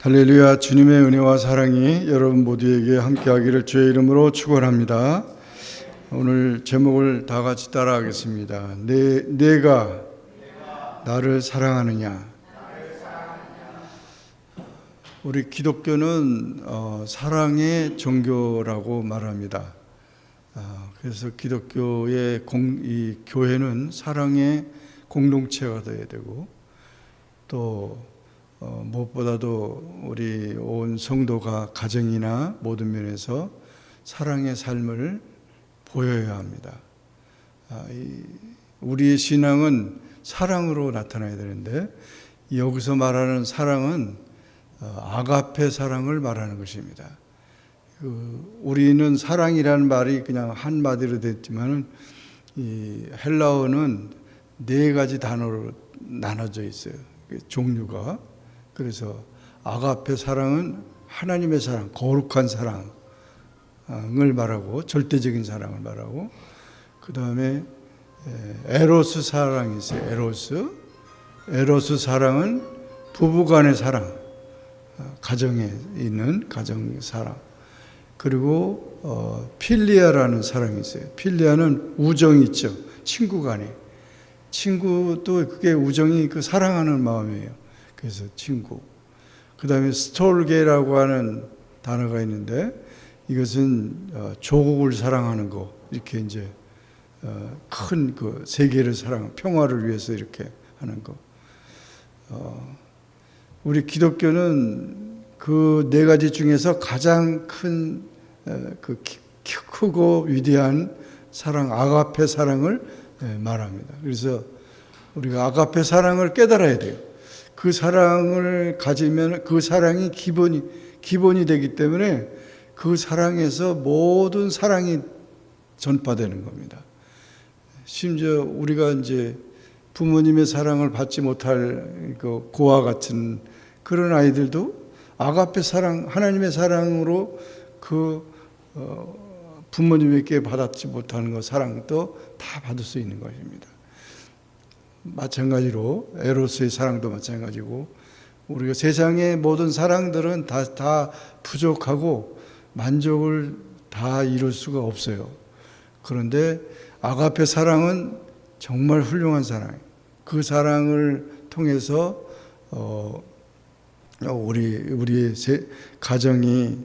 할렐루야. 주님의 은혜와 사랑이 여러분 모두에게 함께하기를 주의 이름으로 축원합니다. 오늘 제목을 다 같이 따라하겠습니다. 내가 나를 사랑하느냐. 우리 기독교는 사랑의 종교라고 말합니다. 그래서 기독교의 이 교회는 사랑의 공동체가 되어야 되고, 또 무엇보다도 우리 온 성도가 가정이나 모든 면에서 사랑의 삶을 보여야 합니다. 우리의 신앙은 사랑으로 나타나야 되는데, 여기서 말하는 사랑은 아가페 사랑을 말하는 것입니다. 우리는 사랑이라는 말이 그냥 한마디로 됐지만, 이 헬라어는 네 가지 단어로 나눠져 있어요. 종류가. 그래서 아가페 사랑은 하나님의 사랑, 거룩한 사랑을 말하고, 절대적인 사랑을 말하고, 그 다음에 에로스 사랑이 있어요. 에로스 사랑은 부부간의 사랑, 가정에 있는 가정 사랑. 그리고 필리아라는 사랑이 있어요. 필리아는 우정이 있죠. 친구 간에. 친구도 그게 우정이 그 사랑하는 마음이에요. 그래서 친구. 그 다음에 스톨게라고 하는 단어가 있는데, 이것은 조국을 사랑하는 거, 이렇게 이제 큰 그 세계를 사랑하는, 평화를 위해서 이렇게 하는 거. 우리 기독교는 그 네 가지 중에서 가장 큰 그 크고 위대한 사랑, 아가페 사랑을 말합니다. 그래서 우리가 아가페 사랑을 깨달아야 돼요. 그 사랑을 가지면 그 사랑이 기본이 되기 때문에 그 사랑에서 모든 사랑이 전파되는 겁니다. 심지어 우리가 이제 부모님의 사랑을 받지 못할 그 고아 같은 그런 아이들도 아가페 사랑, 하나님의 사랑으로 그 부모님에게 받았지 못하는 그 사랑도 다 받을 수 있는 것입니다. 마찬가지로 에로스의 사랑도 마찬가지고, 우리가 세상의 모든 사랑들은 다 부족하고 만족을 다 이룰 수가 없어요. 그런데 아가페 사랑은 정말 훌륭한 사랑이에요. 그 사랑을 통해서 우리의 가정이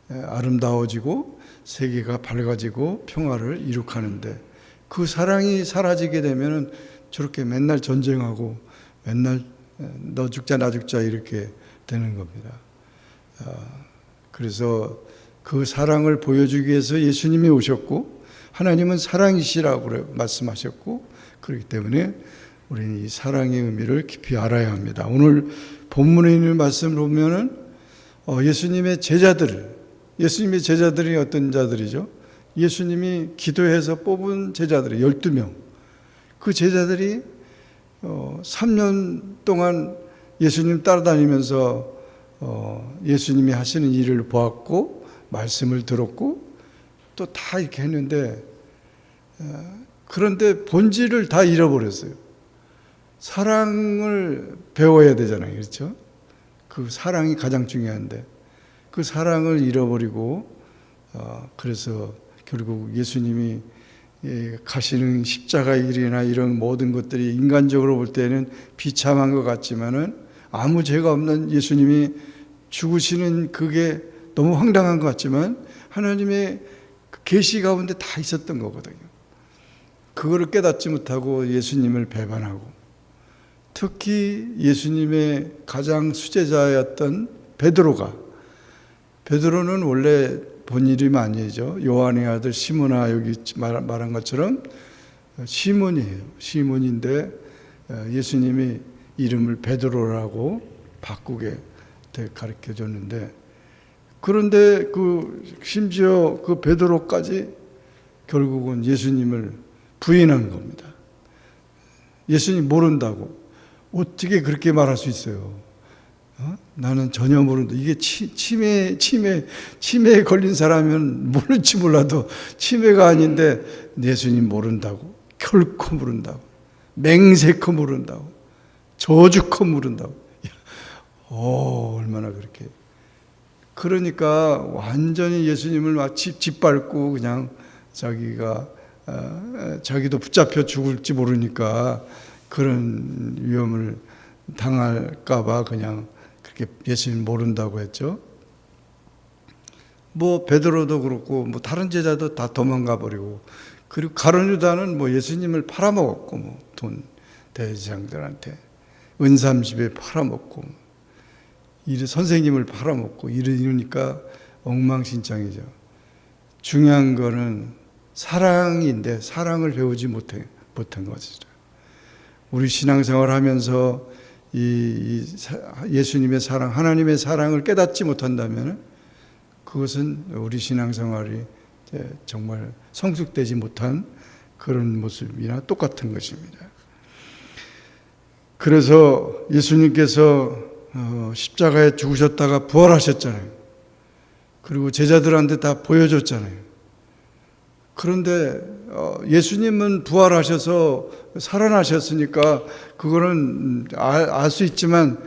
아름다워지고 세계가 밝아지고 평화를 이룩하는데, 그 사랑이 사라지게 되면은 저렇게 맨날 전쟁하고 맨날 너 죽자 나 죽자 이렇게 되는 겁니다. 그래서 그 사랑을 보여주기 위해서 예수님이 오셨고, 하나님은 사랑이시라고 말씀하셨고, 그렇기 때문에 우리는 이 사랑의 의미를 깊이 알아야 합니다. 오늘 본문에 있는 말씀을 보면은 예수님의 제자들이 어떤 자들이죠? 예수님이 기도해서 뽑은 제자들이 12명. 그 제자들이 3년 동안 예수님 따라다니면서 예수님이 하시는 일을 보았고, 말씀을 들었고, 또 다 이렇게 했는데, 그런데 본질을 다 잃어버렸어요. 사랑을 배워야 되잖아요. 그렇죠? 그 사랑이 가장 중요한데, 그 사랑을 잃어버리고, 그래서 결국 예수님이 가시는 십자가의 일이나 이런 모든 것들이 인간적으로 볼 때는 비참한 것 같지만은, 아무 죄가 없는 예수님이 죽으시는 그게 너무 황당한 것 같지만 하나님의 계시 가운데 다 있었던 거거든요. 그거를 깨닫지 못하고 예수님을 배반하고, 특히 예수님의 가장 수제자였던 베드로는 원래 본 이름이 아니죠. 요한의 아들 시몬아, 여기 말한 것처럼 시몬이에요. 시몬인데 예수님이 이름을 베드로라고 바꾸게 가르쳐 줬는데, 그런데 심지어 그 베드로까지 결국은 예수님을 부인한 겁니다. 예수님 모른다고. 어떻게 그렇게 말할 수 있어요? 나는 전혀 모른다. 이게 치매에 걸린 사람은 모를지 몰라도 치매가 아닌데 예수님 모른다고. 결코 모른다고. 맹세코 모른다고. 저주코 모른다고. 얼마나 그렇게. 그러니까 완전히 예수님을 막 짓밟고 그냥 자기도 붙잡혀 죽을지 모르니까 그런 위험을 당할까봐 그냥 그렇게 예수님 모른다고 했죠. 뭐 베드로도 그렇고 뭐 다른 제자도 다 도망가 버리고, 그리고 가룟 유다는 뭐 예수님을 팔아먹었고, 뭐 돈 대제사장들한테 은삼십에 팔아먹고, 선생님을 팔아먹고 이러니까 엉망진창이죠. 중요한 거는 사랑인데 사랑을 배우지 못한 것이죠. 우리 신앙생활 하면서 예수님의 사랑, 하나님의 사랑을 깨닫지 못한다면 그것은 우리 신앙생활이 정말 성숙되지 못한 그런 모습이나 똑같은 것입니다. 그래서 예수님께서 십자가에 죽으셨다가 부활하셨잖아요. 그리고 제자들한테 다 보여줬잖아요. 그런데 예수님은 부활하셔서 살아나셨으니까 그거는 알 수 있지만,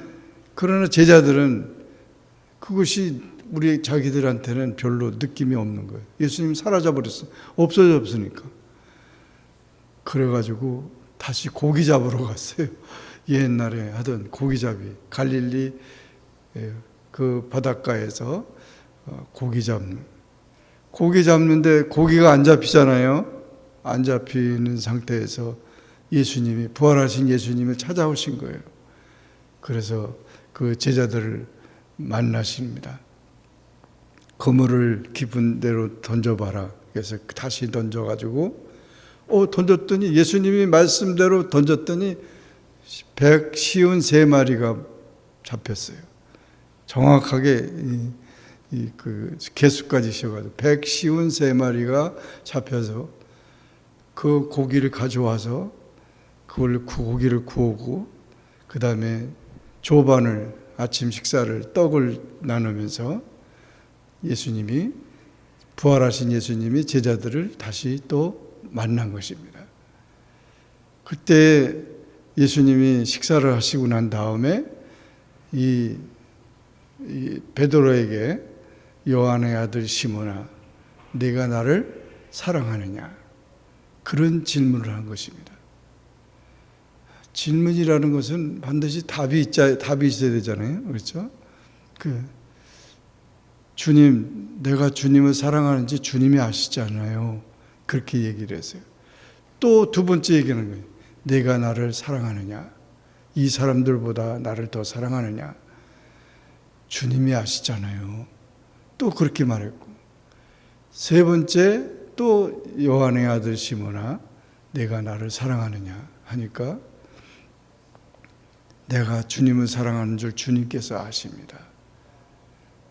그러나 제자들은 그것이 우리 자기들한테는 별로 느낌이 없는 거예요. 예수님 사라져버렸어. 없어졌으니까. 그래가지고 다시 고기 잡으러 갔어요. 옛날에 하던 고기잡이, 갈릴리 그 바닷가에서 고기 잡는데 고기가 안 잡히잖아요. 안 잡히는 상태에서 부활하신 예수님을 찾아오신 거예요. 그래서 그 제자들을 만나십니다. 그물을 깊은 데로 던져봐라. 그래서 다시 던져가지고 던졌더니, 예수님이 말씀대로 던졌더니 153마리가 잡혔어요. 정확하게 그 개수까지 씌워가지고 153마리가 잡혀서 그 고기를 가져와서 고기를 구우고, 그 다음에 조반을, 아침 식사를, 떡을 나누면서 부활하신 예수님이 제자들을 다시 또 만난 것입니다. 그때 예수님이 식사를 하시고 난 다음에 이 베드로에게, 요한의 아들 시몬아, 네가 나를 사랑하느냐, 그런 질문을 한 것입니다. 질문이라는 것은 반드시 답이 있어야 되잖아요. 그렇죠? 주님, 내가 주님을 사랑하는지 주님이 아시잖아요. 그렇게 얘기를 했어요. 또 두 번째 얘기하는 거예요. 내가 나를 사랑하느냐, 이 사람들보다 나를 더 사랑하느냐, 주님이 아시잖아요. 또 그렇게 말했고, 세 번째 또 요한의 아들 시몬아, 내가 나를 사랑하느냐 하니까 내가 주님을 사랑하는 줄 주님께서 아십니다.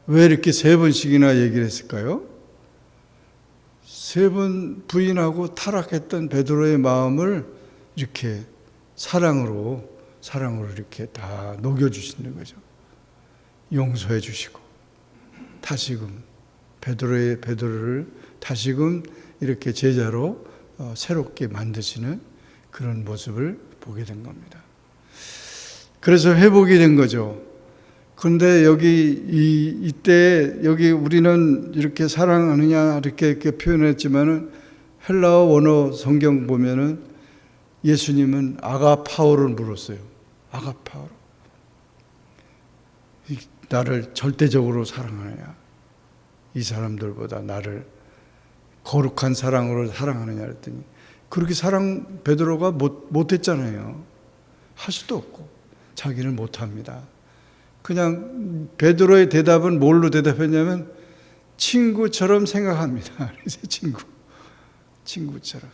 왜 이렇게 세 번씩이나 얘기를 했을까요? 세 번 부인하고 타락했던 베드로의 마음을 이렇게 사랑으로 이렇게 다 녹여주시는 거죠. 용서해 주시고, 다시금 베드로를 다시금 이렇게 제자로 새롭게 만드시는 그런 모습을 보게 된 겁니다. 그래서 회복이 된 거죠. 그런데 이때 우리는 이렇게 사랑하느냐 이렇게 표현했지만은, 헬라어 원어 성경 보면은 예수님은 아가파오를 물었어요. 아가파오. 나를 절대적으로 사랑하느냐, 이 사람들보다 나를 거룩한 사랑으로 사랑하느냐 그랬더니, 그렇게 베드로가 못했잖아요. 할 수도 없고 자기는 못합니다. 그냥 베드로의 대답은 뭘로 대답했냐면 친구처럼 생각합니다. 그래서 친구처럼.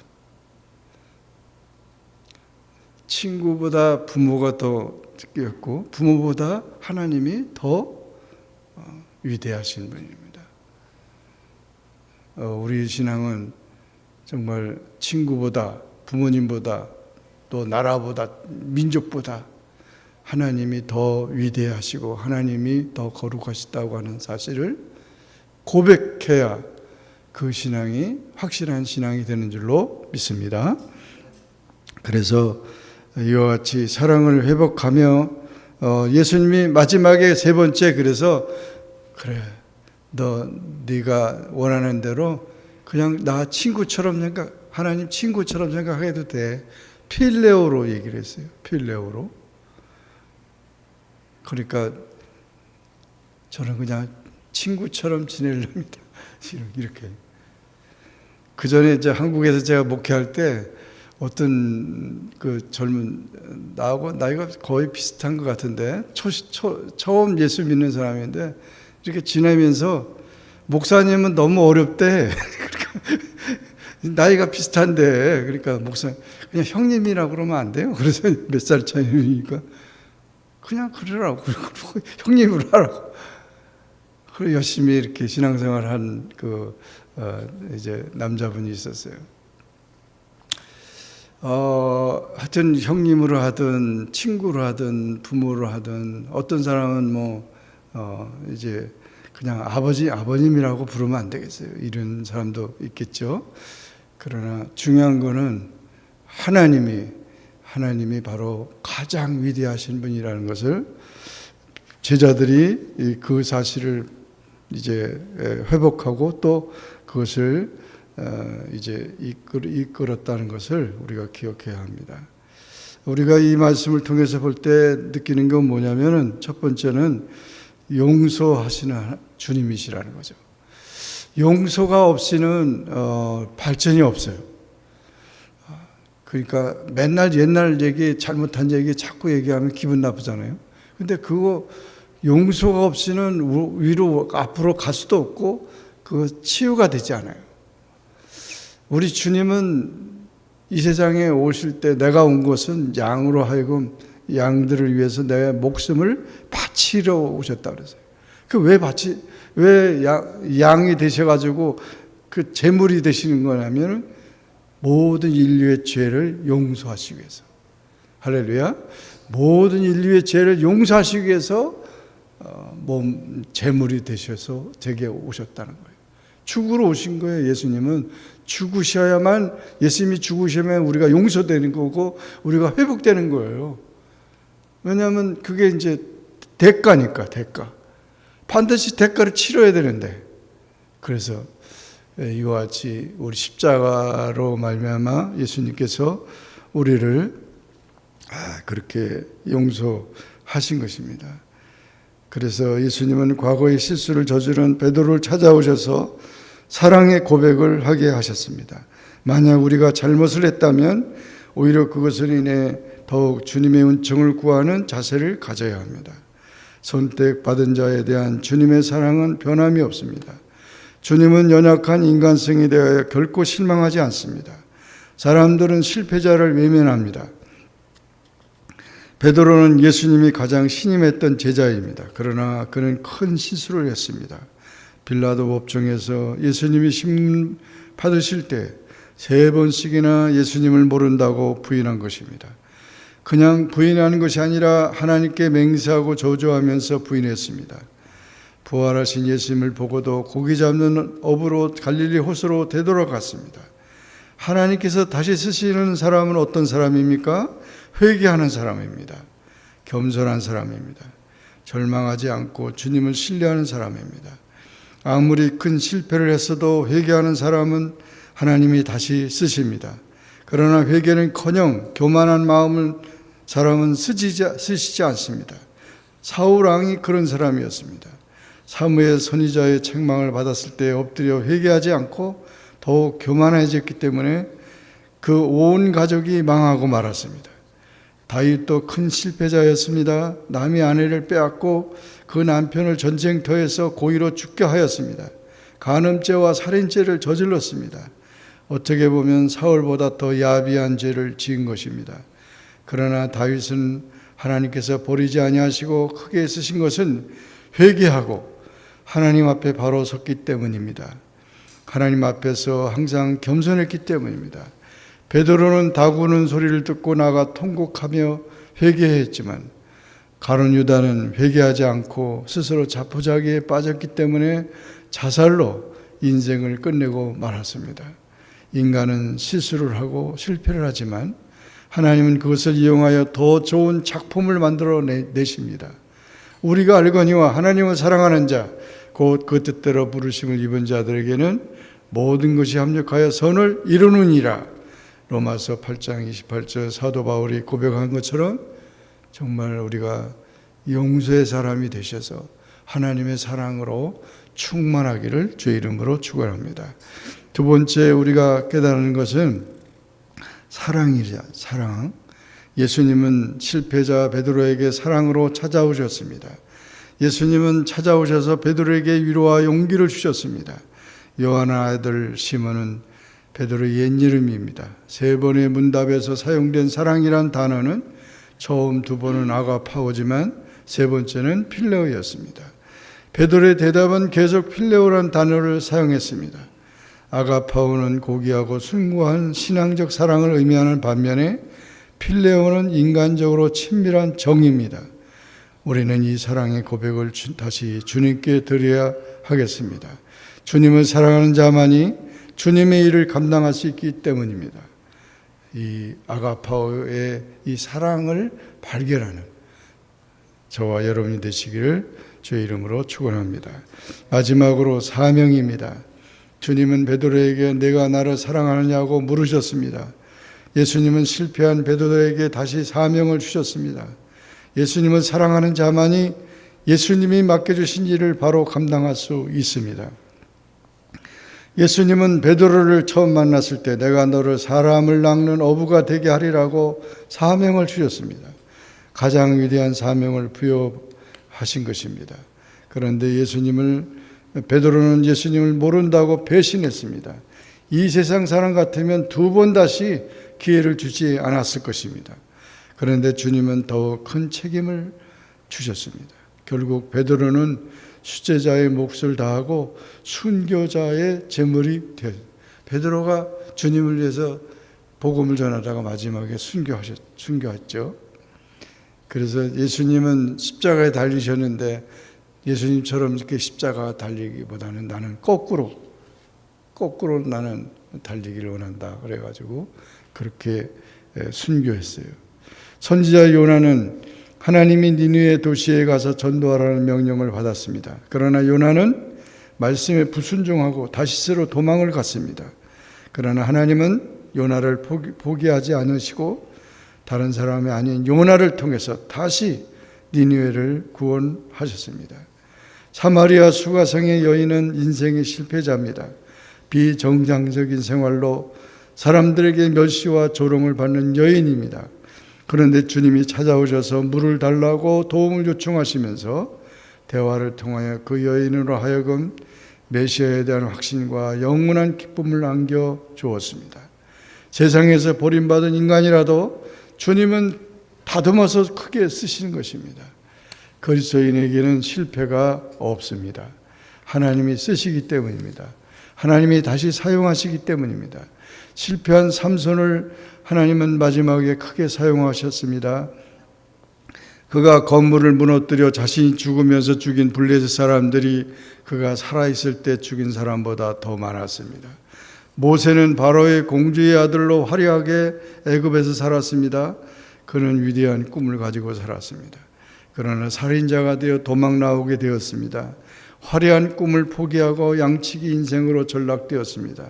친구보다 부모가 더 특별했고, 부모보다 하나님이 더 위대하신 분입니다. 우리 신앙은 정말 친구보다, 부모님보다, 또 나라보다, 민족보다 하나님이 더 위대하시고 하나님이 더 거룩하시다고 하는 사실을 고백해야 그 신앙이 확실한 신앙이 되는 줄로 믿습니다. 그래서 이와 같이 사랑을 회복하며 예수님이 마지막에 세 번째 그래서 그래 네가 원하는 대로 그냥 나 친구처럼 하나님 친구처럼 생각해도 돼. 필레오로 얘기를 했어요. 필레오로. 그러니까 저는 그냥 친구처럼 지내려합니다. 이렇게. 그 전에 이제 한국에서 제가 목회할 때 어떤 그 젊은 나하고 나이가 거의 비슷한 것 같은데 처음 예수 믿는 사람인데 이렇게 지내면서 목사님은 너무 어렵대. 나이가 비슷한데 그러니까 목사님 그냥 형님이라고 그러면 안 돼요? 그래서 몇 살 차이니까 그냥 그러라고 형님으로 하라고. 그리고 열심히 이렇게 신앙생활 한 이제 남자분이 있었어요. 하여튼 형님으로 하든 친구로 하든 부모로 하든 어떤 사람은 이제 그냥 아버님이라고 부르면 안 되겠어요. 이런 사람도 있겠죠. 그러나 중요한 거는 하나님이 바로 가장 위대하신 분이라는 것을 제자들이 그 사실을 이제 회복하고 또 그것을 이제 이끌었다는 것을 우리가 기억해야 합니다. 우리가 이 말씀을 통해서 볼 때 느끼는 건 뭐냐면은 첫 번째는 용서하시는 주님이시라는 거죠. 용서가 없이는 발전이 없어요. 그러니까 맨날 옛날 얘기, 잘못한 얘기 자꾸 얘기하면 기분 나쁘잖아요. 근데 그거 용서가 없이는 위로 앞으로 갈 수도 없고 그거 치유가 되지 않아요. 우리 주님은 이 세상에 오실 때 내가 온 것은 양으로 하여금 양들을 위해서 내 목숨을 바치러 오셨다 그랬어요. 왜 양이 되셔가지고 그 제물이 되시는 거냐면 모든 인류의 죄를 용서하시기 위해서. 할렐루야. 모든 인류의 죄를 용서하시기 위해서 제물이 되셔서 제게 오셨다는 거예요. 죽으러 오신 거예요. 예수님은 죽으셔야만, 예수님이 죽으시면 우리가 용서되는 거고 우리가 회복되는 거예요. 왜냐하면 그게 이제 대가니까. 반드시 대가를 치러야 되는데, 그래서 이와 같이 우리 십자가로 말미암아 예수님께서 우리를 그렇게 용서하신 것입니다. 그래서 예수님은 과거의 실수를 저지른 베드로를 찾아오셔서 사랑의 고백을 하게 하셨습니다. 만약 우리가 잘못을 했다면 오히려 그것을 인해 더욱 주님의 은총을 구하는 자세를 가져야 합니다. 선택받은 자에 대한 주님의 사랑은 변함이 없습니다. 주님은 연약한 인간성에 대하여 결코 실망하지 않습니다. 사람들은 실패자를 외면합니다. 베드로는 예수님이 가장 신임했던 제자입니다. 그러나 그는 큰 실수를 했습니다. 빌라도 법정에서 예수님이 심 받으실 때 3번씩이나 예수님을 모른다고 부인한 것입니다. 그냥 부인하는 것이 아니라 하나님께 맹세하고 저주하면서 부인했습니다. 부활하신 예수님을 보고도 고기 잡는 업으로 갈릴리 호수로 되돌아갔습니다. 하나님께서 다시 쓰시는 사람은 어떤 사람입니까? 회개하는 사람입니다. 겸손한 사람입니다. 절망하지 않고 주님을 신뢰하는 사람입니다. 아무리 큰 실패를 했어도 회개하는 사람은 하나님이 다시 쓰십니다. 그러나 회개는커녕 교만한 마음을 사람은 쓰시지 않습니다. 사울 왕이 그런 사람이었습니다. 사무엘 선지자의 책망을 받았을 때 엎드려 회개하지 않고 더욱 교만해졌기 때문에 그 온 가족이 망하고 말았습니다. 다윗도 큰 실패자였습니다. 남의 아내를 빼앗고 그 남편을 전쟁터에서 고의로 죽게 하였습니다. 간음죄와 살인죄를 저질렀습니다. 어떻게 보면 사울보다 더 야비한 죄를 지은 것입니다. 그러나 다윗은 하나님께서 버리지 아니하시고 크게 쓰신 것은 회개하고 하나님 앞에 바로 섰기 때문입니다. 하나님 앞에서 항상 겸손했기 때문입니다. 베드로는 다구는 소리를 듣고 나가 통곡하며 회개했지만 가룟 유다는 회개하지 않고 스스로 자포자기에 빠졌기 때문에 자살로 인생을 끝내고 말았습니다. 인간은 실수를 하고 실패를 하지만 하나님은 그것을 이용하여 더 좋은 작품을 만들어 내십니다. 우리가 알거니와 하나님을 사랑하는 자, 곧 그 뜻대로 부르심을 입은 자들에게는 모든 것이 합력하여 선을 이루느니라. 로마서 8장 28절 사도 바울이 고백한 것처럼 정말 우리가 용서의 사람이 되셔서 하나님의 사랑으로 충만하기를 주의 이름으로 축원합니다. 두 번째 우리가 깨달은 것은 사랑이자 사랑. 예수님은 실패자 베드로에게 사랑으로 찾아오셨습니다. 예수님은 찾아오셔서 베드로에게 위로와 용기를 주셨습니다. 요한의 아들 시몬은 베드로의 옛 이름입니다. 세 번의 문답에서 사용된 사랑이란 단어는 처음 두 번은 아가파오지만 세 번째는 필레오였습니다. 베드로의 대답은 계속 필레오란 단어를 사용했습니다. 아가파오는 고귀하고 숭고한 신앙적 사랑을 의미하는 반면에 필레오는 인간적으로 친밀한 정입니다. 우리는 이 사랑의 고백을 다시 주님께 드려야 하겠습니다. 주님을 사랑하는 자만이 주님의 일을 감당할 수 있기 때문입니다. 이 아가파오의 이 사랑을 발견하는 저와 여러분이 되시기를 주의 이름으로 축원합니다. 마지막으로 사명입니다. 주님은 베드로에게 내가 나를 사랑하느냐고 물으셨습니다. 예수님은 실패한 베드로에게 다시 사명을 주셨습니다. 예수님을 사랑하는 자만이 예수님이 맡겨주신 일을 바로 감당할 수 있습니다. 예수님은 베드로를 처음 만났을 때 내가 너를 사람을 낚는 어부가 되게 하리라고 사명을 주셨습니다. 가장 위대한 사명을 부여하신 것입니다. 그런데 베드로는 예수님을 모른다고 배신했습니다. 이 세상 사람 같으면 두 번 다시 기회를 주지 않았을 것입니다. 그런데 주님은 더욱 큰 책임을 주셨습니다. 결국 베드로는 수제자의 몫을 다하고 순교자의 제물이 되었습니다. 베드로가 주님을 위해서 복음을 전하다가 마지막에 순교했죠. 그래서 예수님은 십자가에 달리셨는데 예수님처럼 이렇게 십자가 달리기보다는 나는 거꾸로 나는 달리기를 원한다. 그래가지고 그렇게 순교했어요. 선지자 요나는 하나님이 니느웨 도시에 가서 전도하라는 명령을 받았습니다. 그러나 요나는 말씀에 불순종하고 다시스로 도망을 갔습니다. 그러나 하나님은 요나를 포기하지 않으시고 다른 사람이 아닌 요나를 통해서 다시 니느웨를 구원하셨습니다. 사마리아 수가성의 여인은 인생의 실패자입니다. 비정상적인 생활로 사람들에게 멸시와 조롱을 받는 여인입니다. 그런데 주님이 찾아오셔서 물을 달라고 도움을 요청하시면서 대화를 통하여 그 여인으로 하여금 메시아에 대한 확신과 영원한 기쁨을 안겨주었습니다. 세상에서 버림받은 인간이라도 주님은 다듬어서 크게 쓰시는 것입니다. 그리스도인에게는 실패가 없습니다. 하나님이 쓰시기 때문입니다. 하나님이 다시 사용하시기 때문입니다. 실패한 삼손을 하나님은 마지막에 크게 사용하셨습니다. 그가 건물을 무너뜨려 자신이 죽으면서 죽인 블레셋 사람들이 그가 살아있을 때 죽인 사람보다 더 많았습니다. 모세는 바로의 공주의 아들로 화려하게 애굽에서 살았습니다. 그는 위대한 꿈을 가지고 살았습니다. 그러나 살인자가 되어 도망 나오게 되었습니다. 화려한 꿈을 포기하고 양치기 인생으로 전락되었습니다.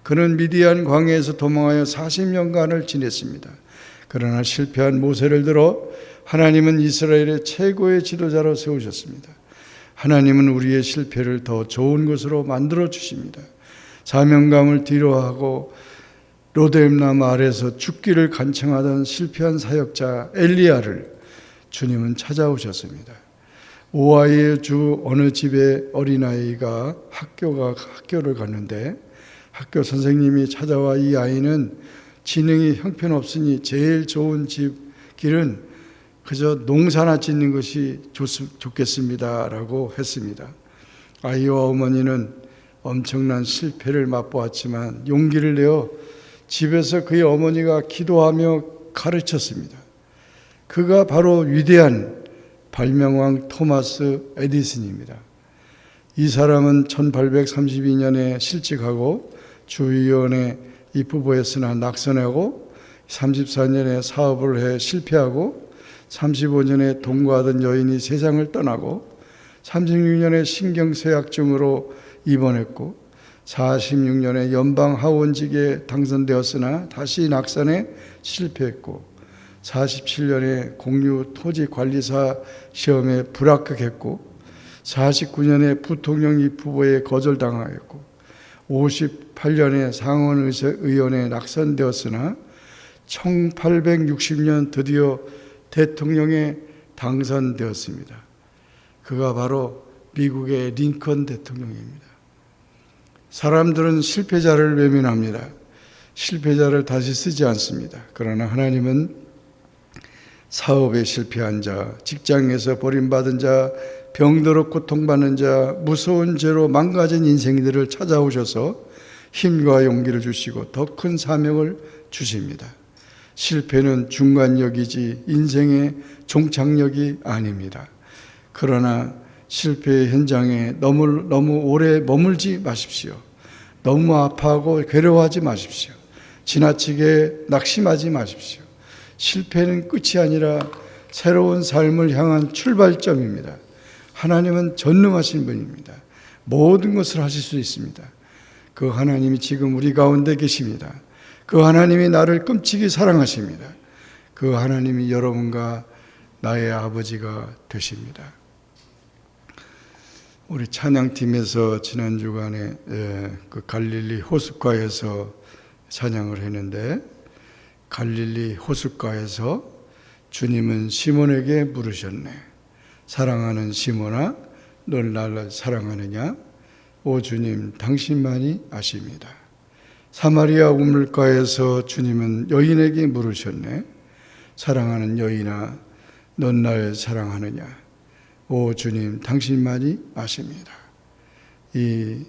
그는 미디안 광야에서 도망하여 40년간을 지냈습니다. 그러나 실패한 모세를 들어 하나님은 이스라엘의 최고의 지도자로 세우셨습니다. 하나님은 우리의 실패를 더 좋은 것으로 만들어 주십니다. 사명감을 뒤로하고 로뎀나무 아래서 죽기를 간청하던 실패한 사역자 엘리야를 주님은 찾아오셨습니다. 오하이의 주 어느 집에 어린아이가 학교를 갔는데 학교 선생님이 찾아와 이 아이는 지능이 형편없으니 제일 좋은 길은 그저 농사나 짓는 것이 좋겠습니다 라고 했습니다. 아이와 어머니는 엄청난 실패를 맛보았지만 용기를 내어 집에서 그의 어머니가 기도하며 가르쳤습니다. 그가 바로 위대한 발명왕 토마스 에디슨입니다. 이 사람은 1832년에 실직하고 주의원에 입후보였으나 낙선하고 34년에 사업을 해 실패하고 35년에 동거하던 여인이 세상을 떠나고 36년에 신경쇠약증으로 입원했고 46년에 연방하원직에 당선되었으나 다시 낙선에 실패했고 47년에 공유토지관리사 시험에 불합격했고 49년에 부통령 후보에 거절당하였고 58년에 상원의원에 낙선되었으나 1860년 드디어 대통령에 당선되었습니다. 그가 바로 미국의 링컨 대통령입니다. 사람들은 실패자를 외면합니다. 실패자를 다시 쓰지 않습니다. 그러나 하나님은 사업에 실패한 자, 직장에서 버림받은 자, 병들어 고통받는 자, 무서운 죄로 망가진 인생들을 찾아오셔서 힘과 용기를 주시고 더 큰 사명을 주십니다. 실패는 중간역이지 인생의 종착역이 아닙니다. 그러나 실패의 현장에 너무 오래 머물지 마십시오. 너무 아파하고 괴로워하지 마십시오. 지나치게 낙심하지 마십시오. 실패는 끝이 아니라 새로운 삶을 향한 출발점입니다. 하나님은 전능하신 분입니다. 모든 것을 하실 수 있습니다. 그 하나님이 지금 우리 가운데 계십니다. 그 하나님이 나를 끔찍이 사랑하십니다. 그 하나님이 여러분과 나의 아버지가 되십니다. 우리 찬양팀에서 지난 주간에 그 갈릴리 호숫가에서 찬양을 했는데, 갈릴리 호숫가에서 주님은 시몬에게 물으셨네. 사랑하는 시몬아, 넌 나를 사랑하느냐? 오 주님, 당신만이 아십니다. 사마리아 우물가에서 주님은 여인에게 물으셨네. 사랑하는 여인아, 넌 날 사랑하느냐? 오 주님, 당신만이 아십니다. 이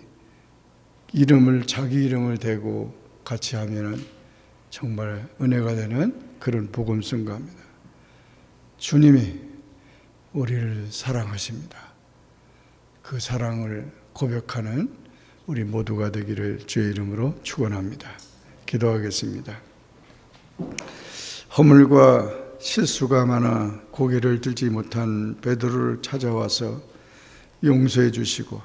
이름을, 자기 이름을 대고 같이 하면은 정말 은혜가 되는 그런 복음 순가입니다. 주님이 우리를 사랑하십니다. 그 사랑을 고백하는 우리 모두가 되기를 주의 이름으로 축원합니다. 기도하겠습니다. 허물과 실수가 많아 고개를 들지 못한 베드로를 찾아와서 용서해 주시고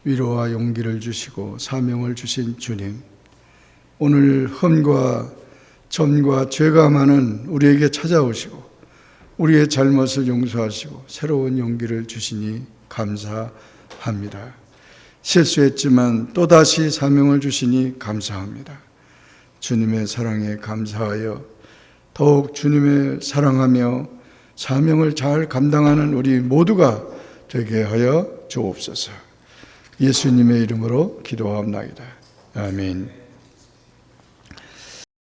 위로와 용기를 주시고 사명을 주신 주님, 오늘 흠과 점과 죄가 많은 우리에게 찾아오시고 우리의 잘못을 용서하시고 새로운 용기를 주시니 감사합니다. 실수했지만 또다시 사명을 주시니 감사합니다. 주님의 사랑에 감사하여 더욱 주님을 사랑하며 사명을 잘 감당하는 우리 모두가 되게 하여 주옵소서. 예수님의 이름으로 기도하옵나이다. 아멘.